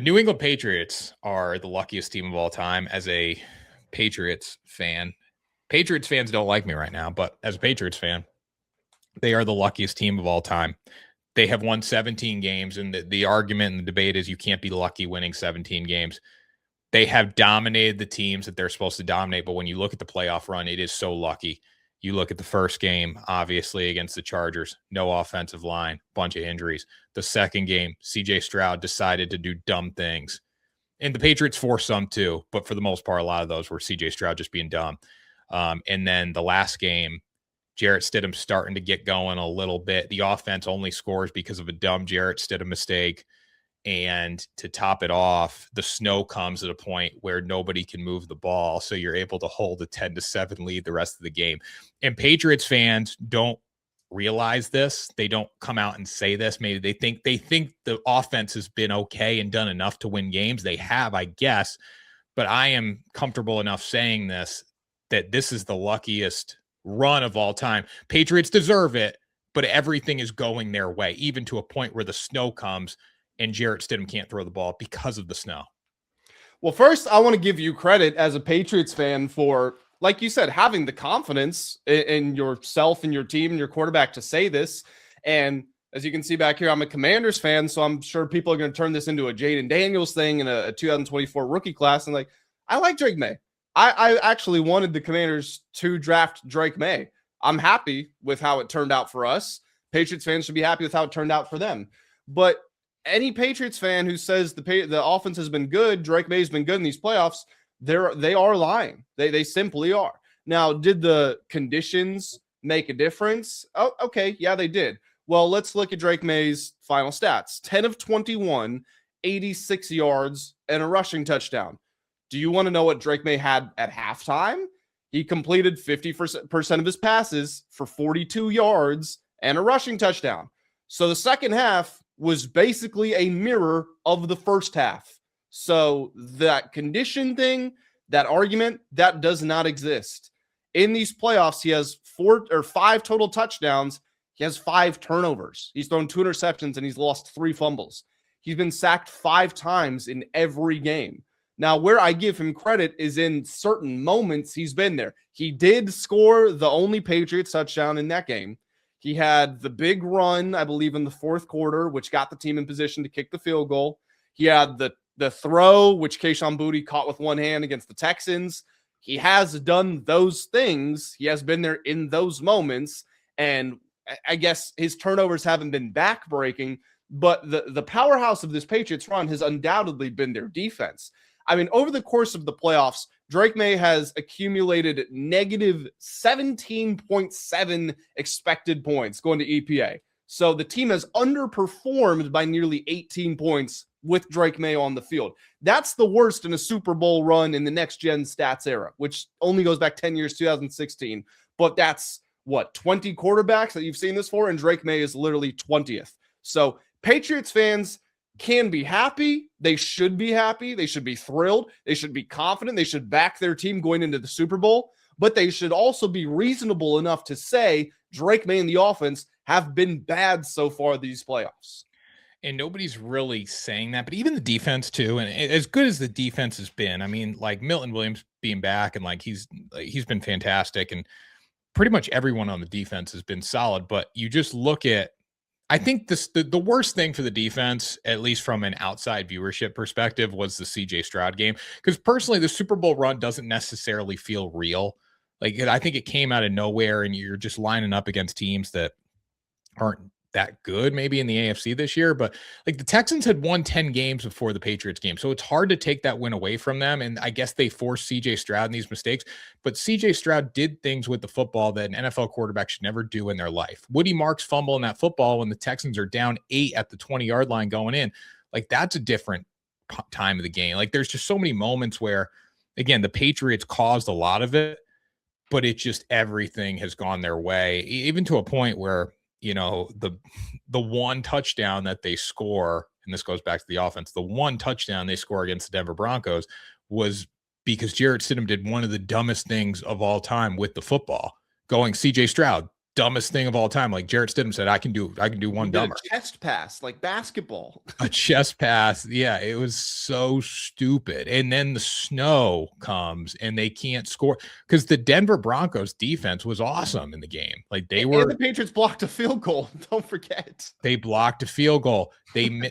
New England Patriots are the luckiest team of all time. As a Patriots fan, Patriots fans don't like me right now, but as a Patriots fan, they are the luckiest team of all time. They have won 17 games, and the argument and the debate is you can't be lucky winning 17 games. They have dominated the teams that they're supposed to dominate, but when you look at the playoff run, it is so lucky. You look at the first game, obviously, against the Chargers, no offensive line, bunch of injuries. The second game, CJ Stroud decided to do dumb things. And the Patriots forced some too, but for the most part, a lot of those were CJ Stroud just being dumb. And then the last game, Jarrett Stidham starting to get going a little bit. The offense only scores because of a dumb Jarrett Stidham mistake. And to top it off, the snow comes at a point where nobody can move the ball. So you're able to hold a 10-7 lead the rest of the game. And Patriots fans don't realize this. They don't come out and say this. Maybe they think the offense has been okay and done enough to win games. They have, I guess. But I am comfortable enough saying this, that this is the luckiest run of all time. Patriots deserve it, but everything is going their way, even to a point where the snow comes and Jarrett Stidham can't throw the ball because of the snow. Well, first, I want to give you credit as a Patriots fan for, like you said, having the confidence in yourself and your team and your quarterback to say this. And as you can see back here, I'm a Commanders fan, so I'm sure people are going to turn this into a Jaden Daniels thing in a 2024 rookie class. And I like Drake May. I actually wanted the Commanders to draft Drake May. I'm happy with how it turned out for us. Patriots fans should be happy with how it turned out for them. But any Patriots fan who says the offense has been good, Drake May's been good in these playoffs, they are lying. They simply are. Now, did the conditions make a difference? Oh, okay. Yeah, they did. Well, let's look at Drake May's final stats. 10 of 21, 86 yards, and a rushing touchdown. Do you want to know what Drake May had at halftime? He completed 50% of his passes for 42 yards and a rushing touchdown. So the second half was basically a mirror of the first half. So that condition thing, that argument, that does not exist. In these playoffs, he has 5 total touchdowns. He has 5 turnovers. He's thrown 2 interceptions and he's lost 3 fumbles. He's been sacked 5 times in every game. Now, where I give him credit is in certain moments he's been there. He did score the only Patriots touchdown in that game. He had the big run, I believe, in the fourth quarter, which got the team in position to kick the field goal. He had the throw, which Kayshon Boutte caught with one hand against the Texans. He has done those things. He has been there in those moments. And I guess his turnovers haven't been backbreaking, but the powerhouse of this Patriots run has undoubtedly been their defense. I mean, over the course of the playoffs, Drake May has accumulated negative 17.7 expected points going to EPA. So the team has underperformed by nearly 18 points with Drake May on the field. That's the worst in a Super Bowl run in the next-gen stats era, which only goes back 10 years, 2016. But that's, 20 quarterbacks that you've seen this for? And Drake May is literally 20th. So Patriots fans can be happy. They should be happy. They should be thrilled. They should be confident. They should back their team going into the Super Bowl. But they should also be reasonable enough to say Drake May and the offense have been bad so far these playoffs. And nobody's really saying that, but even the defense too. And as good as the defense has been, I mean, like Milton Williams being back and he's been fantastic, and pretty much everyone on the defense has been solid. But you just look at, I think the worst thing for the defense, at least from an outside viewership perspective, was the CJ Stroud game. Because personally, the Super Bowl run doesn't necessarily feel real. I think it came out of nowhere, and you're just lining up against teams that aren't that good maybe in the AFC this year. But the Texans had won 10 games before the Patriots game. So it's hard to take that win away from them. And I guess they forced CJ Stroud in these mistakes. But CJ Stroud did things with the football that an NFL quarterback should never do in their life. Woody Marks fumbling that football when the Texans are down 8 at the 20-yard line going in. That's a different time of the game. There's just so many moments where, again, the Patriots caused a lot of it, but it just everything has gone their way, even to a point where, the one touchdown that they score, and this goes back to the offense, the one touchdown they score against the Denver Broncos was because Jarrett Stidham did one of the dumbest things of all time with the football, going CJ Stroud, dumbest thing of all time. Like Jarrett Stidham said, I can do one He did dumber. a chest pass like basketball. A chest pass. Yeah, it was so stupid. And then the snow comes and they can't score because the Denver Broncos defense was awesome in the game. Like And the Patriots blocked a field goal. Don't forget. they blocked a field goal. The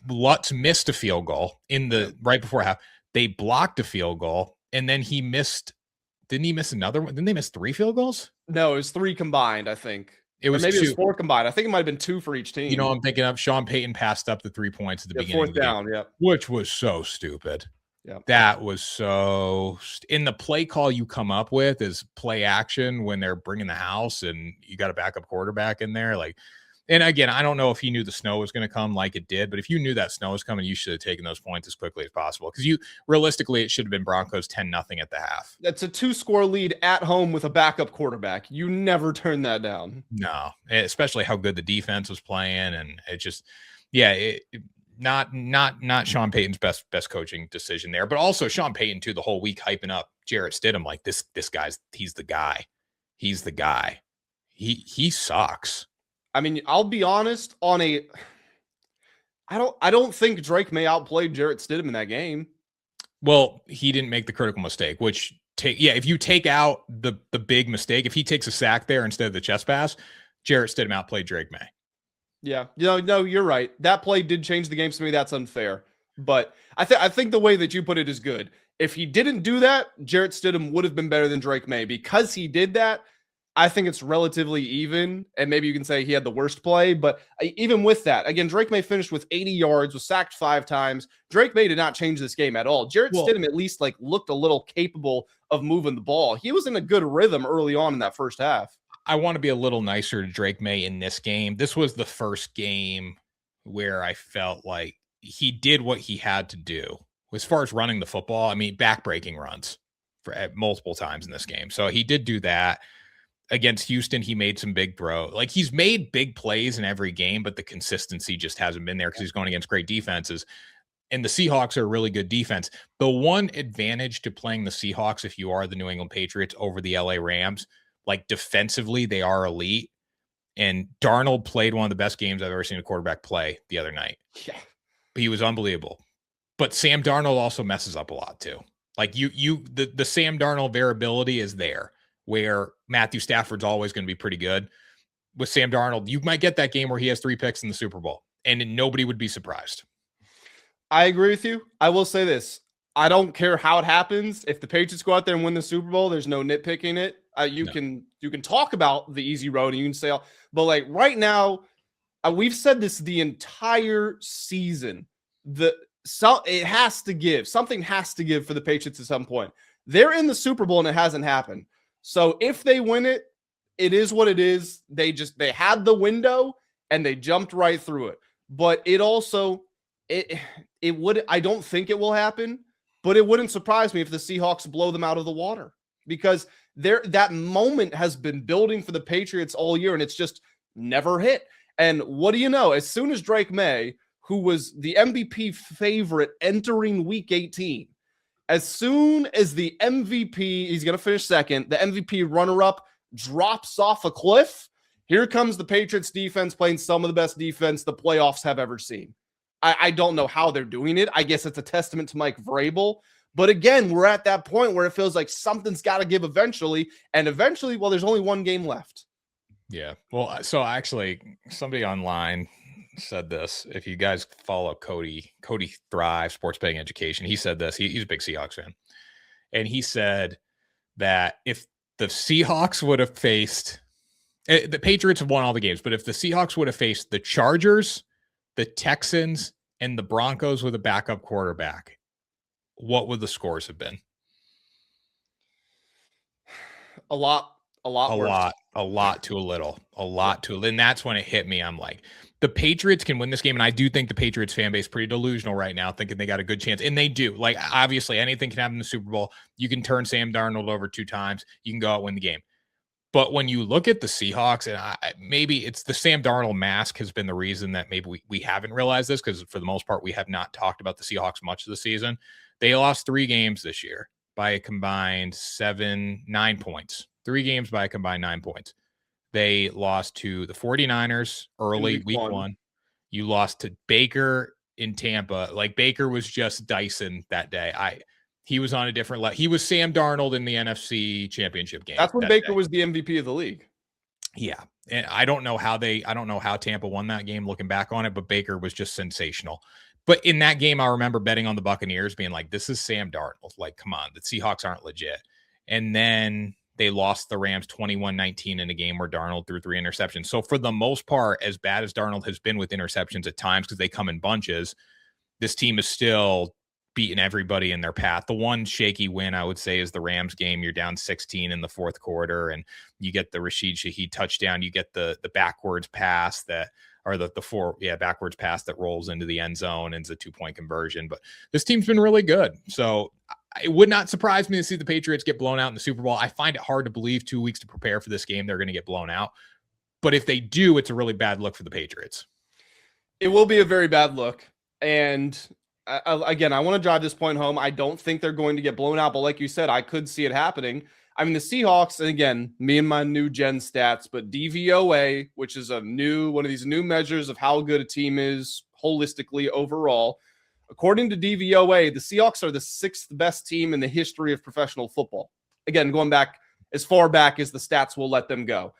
Lutz missed a field goal in the right before half. They blocked a field goal and then he missed. Didn't he miss another one? Didn't they miss 3 field goals? No, it was 3 combined, I think. It was maybe 2. it was 4 combined. I think it might have been 2 for each team. You know, I'm thinking of Sean Payton passed up the 3 points at the beginning of the down, game, yeah. which was so stupid. Yeah. That was so in the play call you come up with is play action when they're bringing the house and you got a backup quarterback in there. Like, and again, I don't know if he knew the snow was going to come like it did, but if you knew that snow was coming, you should have taken those points as quickly as possible because realistically, it should have been Broncos 10-0 at the half. That's a 2-score lead at home with a backup quarterback. You never turn that down. No, especially how good the defense was playing. And it just, yeah, not Sean Payton's best coaching decision there, but also Sean Payton too, the whole week hyping up Jarrett Stidham. Like this guy's, he's the guy. He's the guy. He sucks. I mean, I'll be honest I don't think Drake May outplayed Jarrett Stidham in that game. Well, he didn't make the critical mistake, which if you take out the big mistake, if he takes a sack there instead of the chest pass, Jarrett Stidham outplayed Drake May. Yeah, no, you're right. That play did change the game. To me, that's unfair. But I think the way that you put it is good. If he didn't do that, Jarrett Stidham would have been better than Drake May. Because he did that, I think it's relatively even. And maybe you can say he had the worst play. But even with that, again, Drake May finished with 80 yards, was sacked 5 times. Drake May did not change this game at all. Jarrett Stidham at least looked a little capable of moving the ball. He was in a good rhythm early on in that first half. I want to be a little nicer to Drake May in this game. This was the first game where I felt like he did what he had to do as far as running the football. I mean, backbreaking runs multiple times in this game. So he did do that. Against Houston, he made some big throws. Like he's made big plays in every game, but the consistency just hasn't been there because he's going against great defenses. And the Seahawks are a really good defense. The one advantage to playing the Seahawks, if you are the New England Patriots over the LA Rams, like defensively, they are elite. And Darnold played one of the best games I've ever seen a quarterback play the other night. Yeah. He was unbelievable. But Sam Darnold also messes up a lot too. Like the Sam Darnold variability is there, where Matthew Stafford's always going to be pretty good. With Sam Darnold, you might get that game where he has 3 picks in the Super Bowl, and nobody would be surprised. I agree with you. I will say this. I don't care how it happens. If the Patriots go out there and win the Super Bowl, there's no nitpicking it. You can talk about the easy road and you can say, but like right now, we've said this the entire season. It has to give. Something has to give for the Patriots at some point. They're in the Super Bowl and it hasn't happened. So if they win it, it is what it is. They had the window and they jumped right through it. But it also, it would, I don't think it will happen, but it wouldn't surprise me if the Seahawks blow them out of the water because that moment has been building for the Patriots all year and it's just never hit. And what do you know? As soon as Drake May, who was the MVP favorite entering week 18, as soon as the MVP, he's going to finish second, the MVP runner-up drops off a cliff, here comes the Patriots defense playing some of the best defense the playoffs have ever seen. I don't know how they're doing it. I guess it's a testament to Mike Vrabel. But again, we're at that point where it feels like something's got to give eventually. And eventually, well, there's only one game left. Yeah. Well, so actually, somebody online said this. If you guys follow Cody Thrive, Sports Betting Education, he said this. He's a big Seahawks fan. And he said that if the Seahawks would have faced, the Patriots have won all the games, but if the Seahawks would have faced the Chargers, the Texans, and the Broncos with a backup quarterback, what would the scores have been? A lot to a little. And that's when it hit me. I'm like, the Patriots can win this game. And I do think the Patriots fan base is pretty delusional right now, thinking they got a good chance. And they do. Like, obviously, anything can happen in the Super Bowl. You can turn Sam Darnold over 2 times. You can go out and win the game. But when you look at the Seahawks, and maybe it's the Sam Darnold mask has been the reason that maybe we haven't realized this, because for the most part, we have not talked about the Seahawks much of the season. They lost 3 games this year by a combined 9 points. 3 games by a combined 9 points. They lost to the 49ers early, week one. You lost to Baker in Tampa. Like, Baker was just Dyson that day. He was on a different level. He was Sam Darnold in the NFC Championship game. That's when Baker was the MVP of the league. Yeah. And I don't know how Tampa won that game looking back on it, but Baker was just sensational. But in that game, I remember betting on the Buccaneers being like, this is Sam Darnold. Like, come on, the Seahawks aren't legit. And then they lost the Rams 21-19 in a game where Darnold threw 3 interceptions. So for the most part, as bad as Darnold has been with interceptions at times, because they come in bunches, this team is still beating everybody in their path. The one shaky win, I would say, is the Rams game. You're down 16 in the fourth quarter, and you get the Rashid Shaheed touchdown. You get the backwards pass backwards pass that rolls into the end zone and it's a 2-point conversion. But this team's been really good. So it would not surprise me to see the Patriots get blown out in the Super Bowl. I find it hard to believe 2 weeks to prepare for this game they're going to get blown out. But if they do, it's a really bad look for the Patriots. It will be a very bad look. And again, I want to drive this point home. I don't think they're going to get blown out, but like you said, I could see it happening. I mean, the Seahawks, and again, me and my new gen stats, but DVOA, which is one of these new measures of how good a team is holistically overall. According to DVOA, the Seahawks are the 6th best team in the history of professional football. Again, going back as far back as the stats will let them go.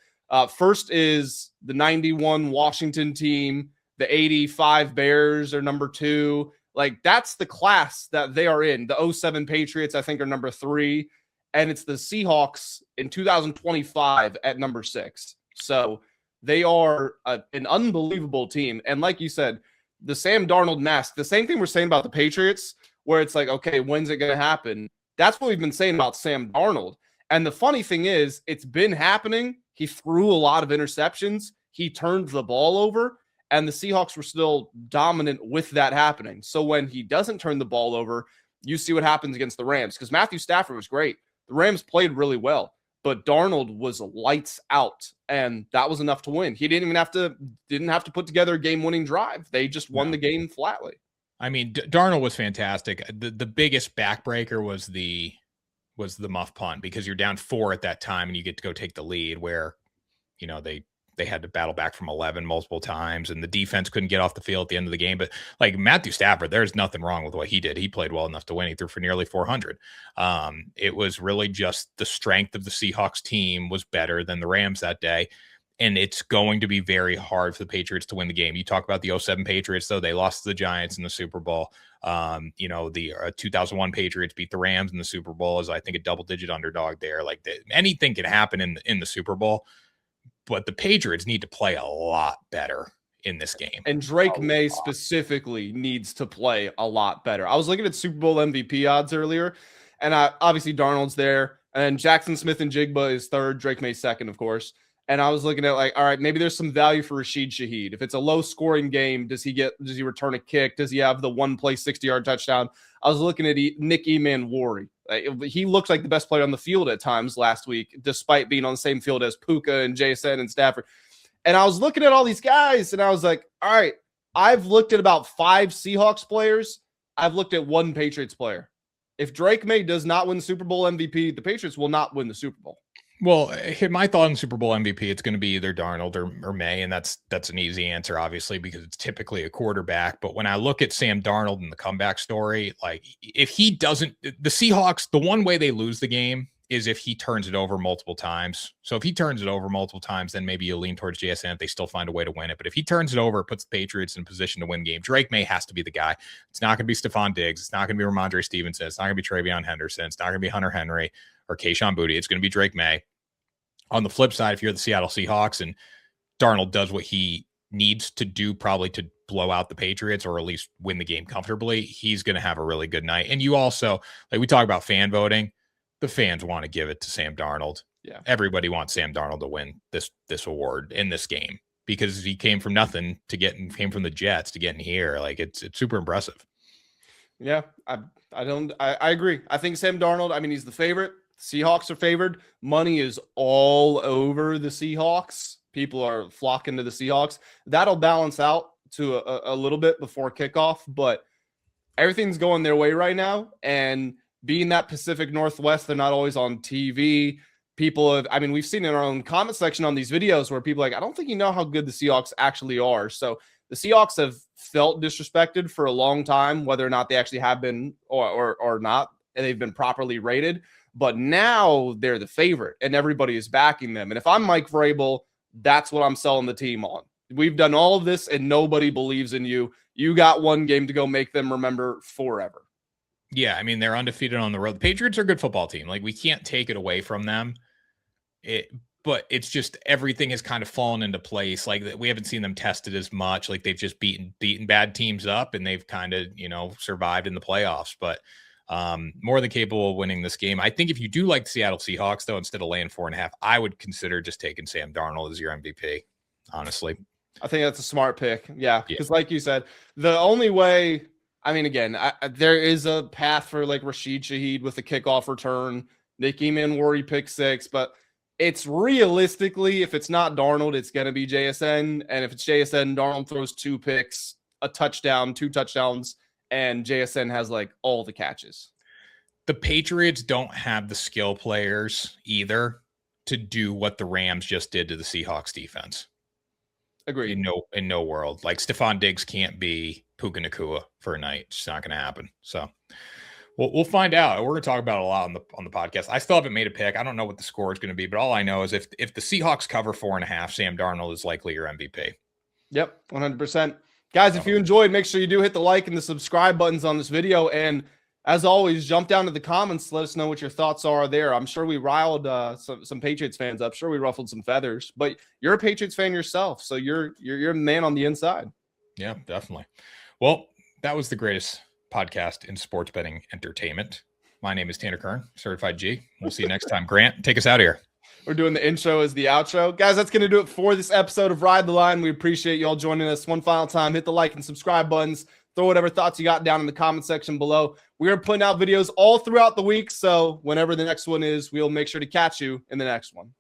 First is the 91 Washington team. The 85 Bears are number 2. Like, that's the class that they are in. The 07 Patriots, I think, are number 3. And it's the Seahawks in 2025 at number 6. So they are an unbelievable team. And like you said, the Sam Darnold mask, the same thing we're saying about the Patriots, where it's like, okay, when's it going to happen? That's what we've been saying about Sam Darnold. And the funny thing is, it's been happening. He threw a lot of interceptions. He turned the ball over. And the Seahawks were still dominant with that happening. So when he doesn't turn the ball over, you see what happens against the Rams. Because Matthew Stafford was great. The Rams played really well. But Darnold was lights out. And that was enough to win. He didn't have to put together a game-winning drive. They just won the game flatly. I mean, Darnold was fantastic. The biggest backbreaker was the muff punt, because you're down 4 at that time and you get to go take the lead, where, you know, they had to battle back from 11 multiple times, and the defense couldn't get off the field at the end of the game. But like Matthew Stafford, there's nothing wrong with what he did. He played well enough to win. He threw for nearly 400. It was really just the strength of the Seahawks team was better than the Rams that day. And it's going to be very hard for the Patriots to win the game. You talk about the 07 Patriots, though. They lost to the Giants in the Super Bowl. The 2001 Patriots beat the Rams in the Super Bowl as, I think, a double-digit underdog there. Like, anything can happen in the Super Bowl. But the Patriots need to play a lot better in this game. And Drake May specifically needs to play a lot better. I was looking at Super Bowl MVP odds earlier, and obviously Darnold's there, and Jackson Smith and Jigba is 3rd, Drake May 2nd, of course. And I was looking at, like, all right, maybe there's some value for Rashid Shaheed. If it's a low-scoring game, does he return a kick? Does he have the one-play 60-yard touchdown? I was looking at Nick Emanwari. He looked like the best player on the field at times last week, despite being on the same field as Puka and JSN and Stafford. And I was looking at all these guys, and I was like, all right, I've looked at about 5 Seahawks players. I've looked at 1 Patriots player. If Drake May does not win the Super Bowl MVP, the Patriots will not win the Super Bowl. Well, my thought on Super Bowl MVP, it's going to be either Darnold or May, and that's an easy answer, obviously, because it's typically a quarterback. But when I look at Sam Darnold and the comeback story, like, if he doesn't, the Seahawks, the one way they lose the game is if he turns it over multiple times. So if he turns it over multiple times, then maybe you lean towards JSN if they still find a way to win it. But if he turns it over, it puts the Patriots in position to win game. Drake May has to be the guy. It's not going to be Stephon Diggs. It's not going to be Ramondre Stevenson. It's not going to be Travion Henderson. It's not going to be Hunter Henry or Kayshon Boutte. It's going to be Drake May. On the flip side, if you're the Seattle Seahawks and Darnold does what he needs to do, probably to blow out the Patriots or at least win the game comfortably, he's going to have a really good night. And you also, like, we talk about fan voting, the fans want to give it to Sam Darnold. Yeah. Everybody wants Sam Darnold to win this award in this game, because he came from nothing came from the Jets to getting here. Like, it's super impressive. Yeah, I agree. I think Sam Darnold, I mean, he's the favorite. Seahawks are favored. Money is all over the Seahawks. People are flocking to the Seahawks. That'll balance out to a little bit before kickoff, but everything's going their way right now. And being that Pacific Northwest, they're not always on TV. people have, I mean, we've seen in our own comment section on these videos where people are like, I don't think you know how good the Seahawks actually are. So the Seahawks have felt disrespected for a long time, whether or not they actually have been or not, and they've been properly rated. But now they're the favorite and everybody is backing them. And if I'm Mike Vrabel, that's what I'm selling the team on. We've done all of this and nobody believes in you. You got one game to go make them remember forever. Yeah, I mean, they're undefeated on the road. The Patriots are a good football team. Like, we can't take it away from them. But it's just everything has kind of fallen into place. Like, we haven't seen them tested as much. Like, they've just beaten bad teams up, and they've kind of, survived in the playoffs. But more than capable of winning this game. I think if you do like the Seattle Seahawks, though, instead of laying 4.5, I would consider just taking Sam Darnold as your MVP, honestly. I think that's a smart pick. Yeah, because like you said, the only way, I mean, again, there is a path for like Rashid Shaheed with the kickoff return, Nicki Manwari pick 6, but it's realistically, if it's not Darnold, it's going to be JSN. And if it's JSN, Darnold throws 2 picks, a touchdown, 2 touchdowns, and JSN has like all the catches. The Patriots don't have the skill players either to do what the Rams just did to the Seahawks defense. Agreed. In no world. Like, Stephon Diggs can't be Puka Nacua for a night. It's not going to happen. So we'll find out. We're going to talk about it a lot on the podcast. I still haven't made a pick. I don't know what the score is going to be, but all I know is if the Seahawks cover 4.5, Sam Darnold is likely your MVP. Yep, 100%. Guys, if you enjoyed, make sure you do hit the like and the subscribe buttons on this video. And as always, jump down to the comments. Let us know what your thoughts are there. I'm sure we riled some Patriots fans up. Sure, we ruffled some feathers. But you're a Patriots fan yourself, so you're a man on the inside. Yeah, definitely. Well, that was the greatest podcast in sports betting entertainment. My name is Tanner Kern, Certified G. We'll see you next time. Grant, take us out of here. We're doing the intro as the outro. Guys, that's going to do it for this episode of Ride the Line. We appreciate you all joining us. One final time, hit the like and subscribe buttons. Throw whatever thoughts you got down in the comment section below. We are putting out videos all throughout the week, so whenever the next one is, we'll make sure to catch you in the next one.